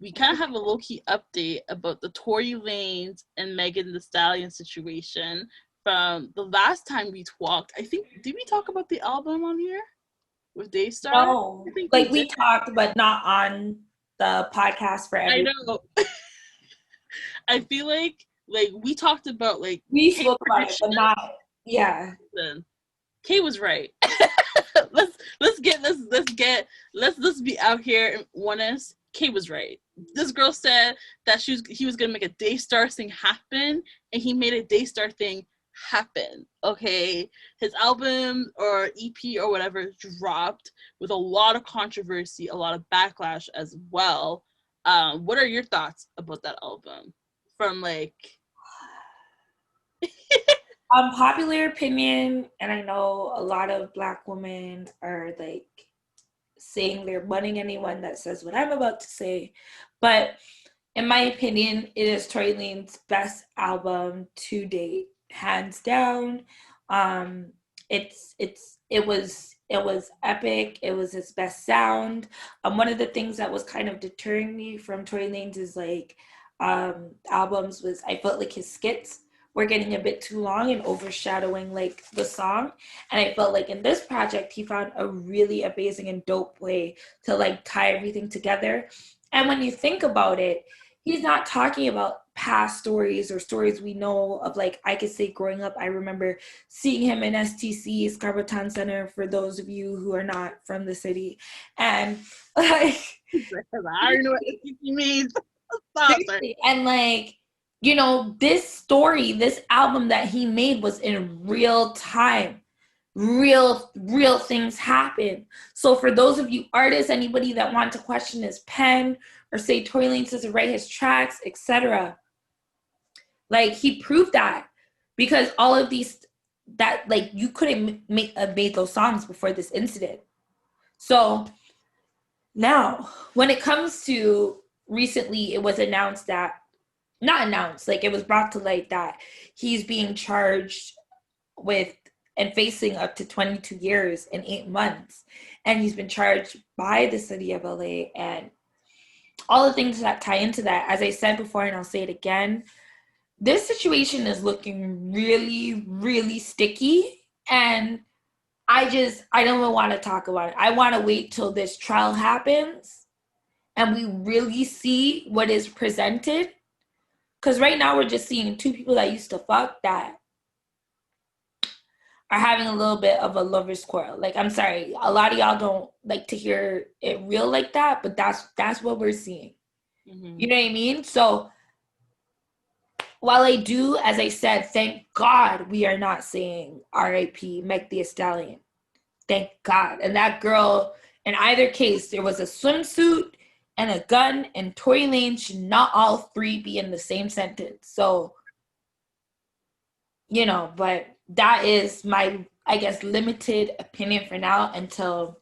we kind of have a low-key update about the Tory Lanez and Megan Thee Stallion situation from the last time we talked. I think, did we talk about the album on here with Daystar? No, I think like we talked, but not on the podcast for everyone. I know. I feel like we talked about like we spoke about it, but not. Yeah. Kay was right. let's be out here and honest. Kay was right. This girl said that he was gonna make a Daystar thing happen, and he made a Daystar thing happen. Okay, his album or EP or whatever dropped with a lot of controversy, a lot of backlash as well. What are your thoughts about that album? From like Popular opinion, and I know a lot of Black women are like saying they're bunning anyone that says what I'm about to say, but in my opinion, it is Tory Lanez's best album to date, hands down. It was epic. It was his best sound. One of the things that was kind of deterring me from Tory Lanez's like albums was I felt like his skits were getting a bit too long and overshadowing like the song. And I felt like in this project, he found a really amazing and dope way to like tie everything together. And when you think about it, he's not talking about past stories or stories we know of. Like I could say growing up, I remember seeing him in STC, Scarborough Town Center, for those of you who are not from the city. And like, I don't know what STC means. And like, you know, this album that he made was in real time. Real things happen. So for those of you artists, anybody that want to question his pen or say Tory Lanez doesn't write his tracks, etc., like he proved that, because all of these that like you couldn't have made those songs before this incident. So now when it comes to recently, it was announced that not announced, like it was brought to light that he's being charged with and facing up to 22 years and 8 months. And he's been charged by the city of LA and all the things that tie into that. As I said before, and I'll say it again, this situation is looking really, really sticky. And I don't even want to talk about it. I want to wait till this trial happens and we really see what is presented. Because right now we're just seeing two people that used to fuck that are having a little bit of a lover's quarrel. Like, I'm sorry, a lot of y'all don't like to hear it real like that, but that's what we're seeing. Mm-hmm. You know what I mean? So while I do, as I said, thank God we are not saying R.I.P. Meg Thee Stallion. Thank God. And that girl, in either case, there was a swimsuit and a gun, and Tory Lanez should not all three be in the same sentence. So, you know, but that is my, I guess, limited opinion for now until,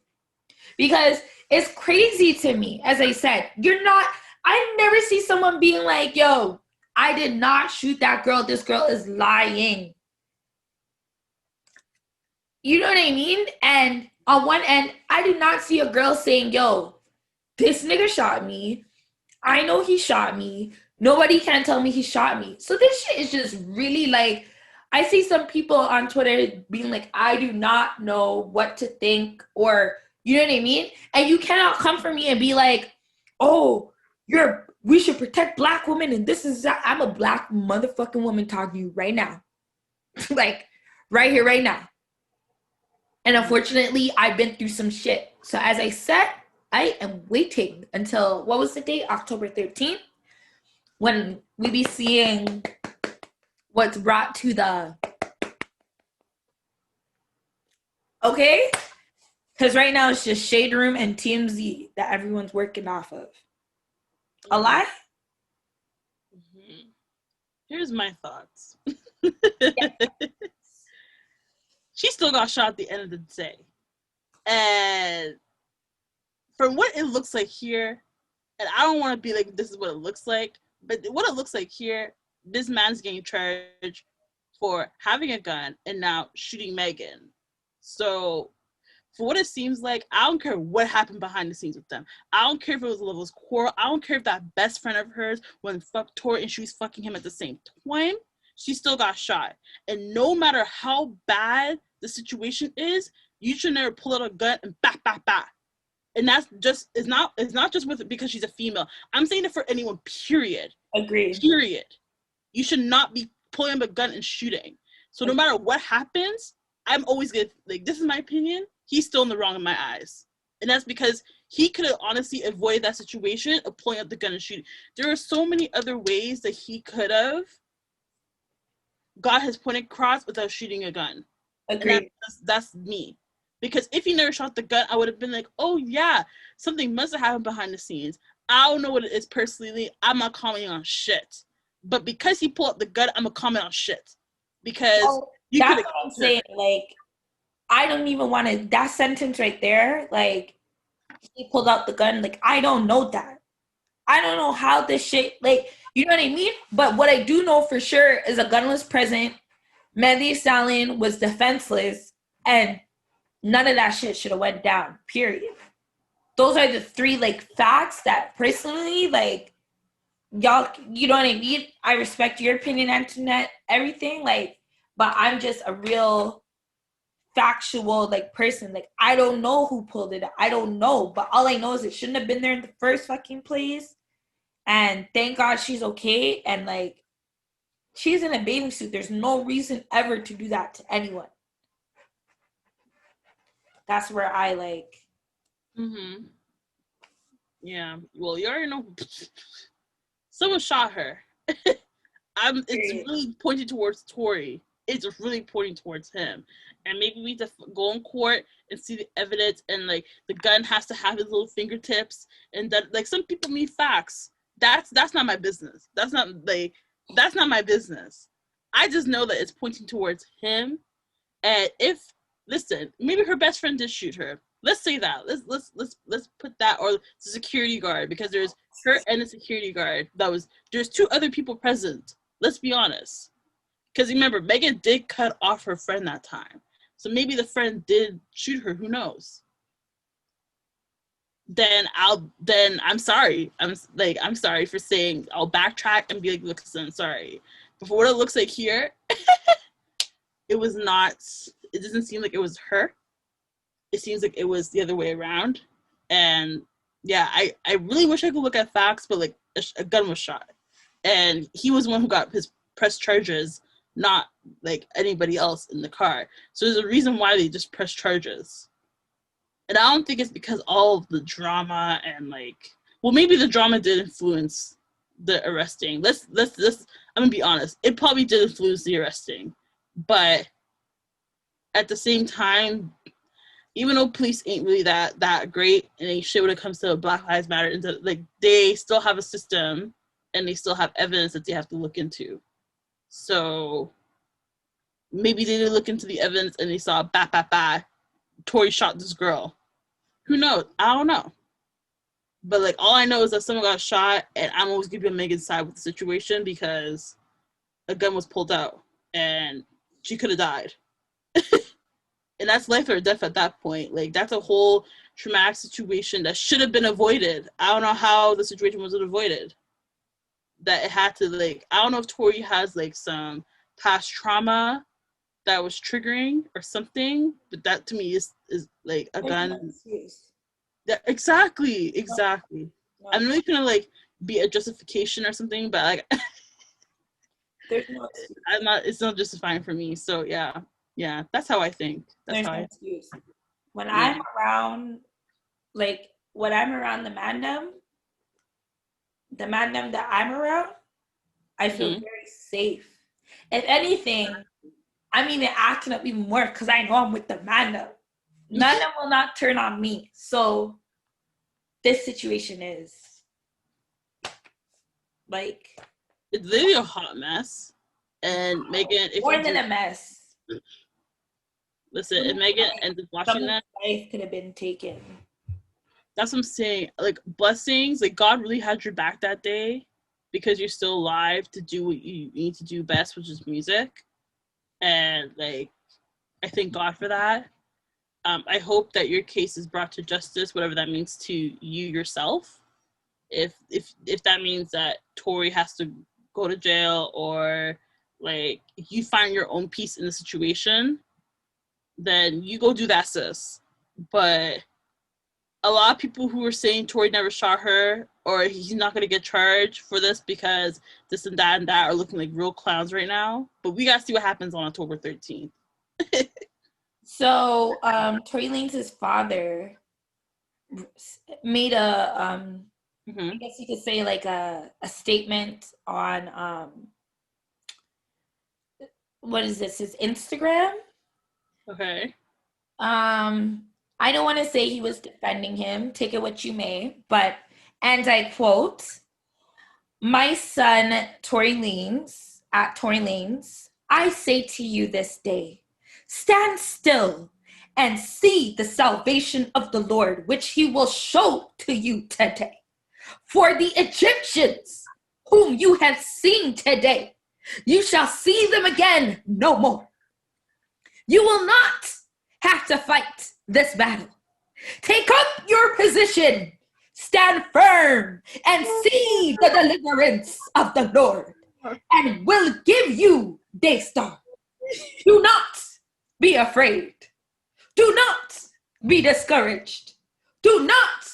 because it's crazy to me. As I said, I never see someone being like, yo, I did not shoot that girl. This girl is lying. You know what I mean? And on one end, I do not see a girl saying, yo, this nigga shot me. I know he shot me. Nobody can tell me he shot me. So this shit is just really like, I see some people on Twitter being like, I do not know what to think, or, you know what I mean? And you cannot come for me and be like, oh, we should protect Black women and this is that. I'm a Black motherfucking woman talking to you right now. Like, right here, right now. And unfortunately, I've been through some shit. So as I said, I am waiting until, what was the date? October 13th? When we be seeing what's brought to the... Okay? Because right now it's just Shade Room and TMZ that everyone's working off of. A lie? Mm-hmm. Here's my thoughts. She still got shot at the end of the day. And from what it looks like here, and I don't want to be like, this is what it looks like, but what it looks like here, this man's getting charged for having a gun and now shooting Megan. So for what it seems like, I don't care what happened behind the scenes with them. I don't care if it was a lover's quarrel. I don't care if that best friend of hers when fucked Tory and she was fucking him at the same time. She still got shot. And no matter how bad the situation is, you should never pull out a gun and bah, bah, bah. And that's just, it's not just with it because she's a female. I'm saying it for anyone, period. Agreed. Period. You should not be pulling up a gun and shooting. So no matter what happens, I'm always gonna, like, this is my opinion, he's still in the wrong in my eyes. And that's because he could have honestly avoided that situation of pulling up the gun and shooting. There are so many other ways that he could have got his point across without shooting a gun. Agreed. That's me. Because if he never shot the gun, I would have been like, oh yeah, something must have happened behind the scenes. I don't know what it is personally. I'm not commenting on shit. But because he pulled up the gun, I'm going to comment on shit. Because you that's what I'm saying. Like, I don't even want to, that sentence right there, like, he pulled out the gun. Like, I don't know that. I don't know how this shit, like, you know what I mean? But what I do know for sure is a gun was present. Megan Thee Stallion was defenseless. And none of that shit should have went down, period. Those are the three, like, facts that personally, like, y'all, you know what I mean? I respect your opinion, Antoinette, everything, like, but I'm just a real factual, like, person. Like, I don't know who pulled it. I don't know, but all I know is it shouldn't have been there in the first fucking place. And thank God she's okay. And, like, she's in a bathing suit. There's no reason ever to do that to anyone. That's where I, like... Mm-hmm. Yeah. Well, you already know. Someone shot her. It's really pointing towards Tory. It's really pointing towards him. And maybe we need to go in court and see the evidence, and, like, the gun has to have his little fingertips, and that, like, some people need facts. That's not my business. That's not my business. I just know that it's pointing towards him. And if, listen, maybe her best friend did shoot her. Let's say that. Let's put that, or the security guard, because there's her and the security guard. There's two other people present. Let's be honest. Because remember, Megan did cut off her friend that time. So maybe the friend did shoot her, who knows? Then I'm sorry. I'm sorry for saying, I'll backtrack and be like, look, I'm sorry. But for what it looks like here, it doesn't seem like it was her. It seems like it was the other way around. And yeah, I really wish I could look at facts, but, like, a gun was shot. And he was the one who got his press charges, not, like, anybody else in the car. So there's a reason why they just press charges. And I don't think it's because all of the drama and, like, well, maybe the drama did influence the arresting. I'm gonna be honest. It probably did influence the arresting. But at the same time, even though police ain't really that great and ain't shit when it comes to Black Lives Matter, and like, they still have a system and they still have evidence that they have to look into. So maybe they didn't look into the evidence and they saw Tory shot this girl. Who knows? I don't know. But, like, all I know is that someone got shot, and I'm always gonna be on Megan's side with the situation because a gun was pulled out and she could have died. And that's life or death at that point. Like, that's a whole traumatic situation that should have been avoided. I don't know how the situation was avoided. That it had to, like, I don't know if Tory has, like, some past trauma that was triggering or something, but that to me is like a gun. Yeah, exactly. No. I'm really gonna, like, be a justification or something, but, like, it's not justifying for me. So yeah, that's how I think. That's how excuse. When I'm around, like, when I'm around the mandem that I'm around, I feel very safe. If anything, I'm even acting up even more because I know I'm with the mandem. None of them will not turn on me. So this situation is, like, it's literally a hot mess. And Megan, if more than a mess. Listen, if Megan ends up watching that, life could have been taken. That's what I'm saying. Like, blessings, like, God really had your back that day because you're still alive to do what you need to do best, which is music. And, like, I thank God for that. I hope that your case is brought to justice, whatever that means to you yourself. If that means that Tory has to go to jail, or like you find your own peace in the situation, then you go do that, sis. But a lot of people who were saying Tory never shot her, or he's not going to get charged for this because this and that are looking like real clowns right now. But we got to see what happens on October 13th. So, Tory Lanez's father made a, I guess you could say like a statement on, what is this, his Instagram? Okay. I don't want to say he was defending him, take it what you may, but, and I quote, "My son, Tory Lanez, at Tory Lanez, I say to you this day, stand still and see the salvation of the Lord, which he will show to you today. For the Egyptians whom you have seen today, you shall see them again no more. You will not have to fight this battle. Take up your position, stand firm, and see the deliverance of the Lord, and will give you Daystar. Do not be afraid. Do not be discouraged. Do not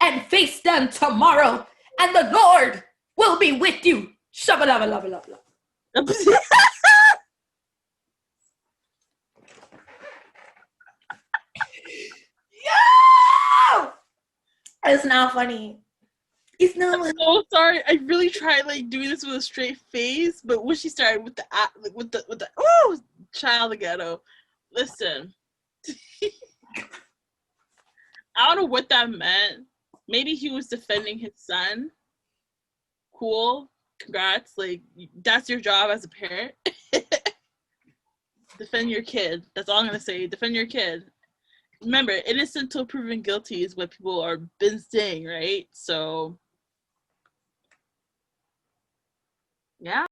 and face them tomorrow, and the Lord will be with you." Shabba-labba-labba-labba. Yo! It's not funny. It's not funny. I'm so sorry. I really tried like doing this with a straight face, but when she started with the oh, child of ghetto. Listen, I don't know what that meant. Maybe he was defending his son. Cool. Congrats. Like, that's your job as a parent. Defend your kid. That's all I'm gonna say. Defend your kid. Remember, innocent till proven guilty is what people are been saying, right? So, yeah.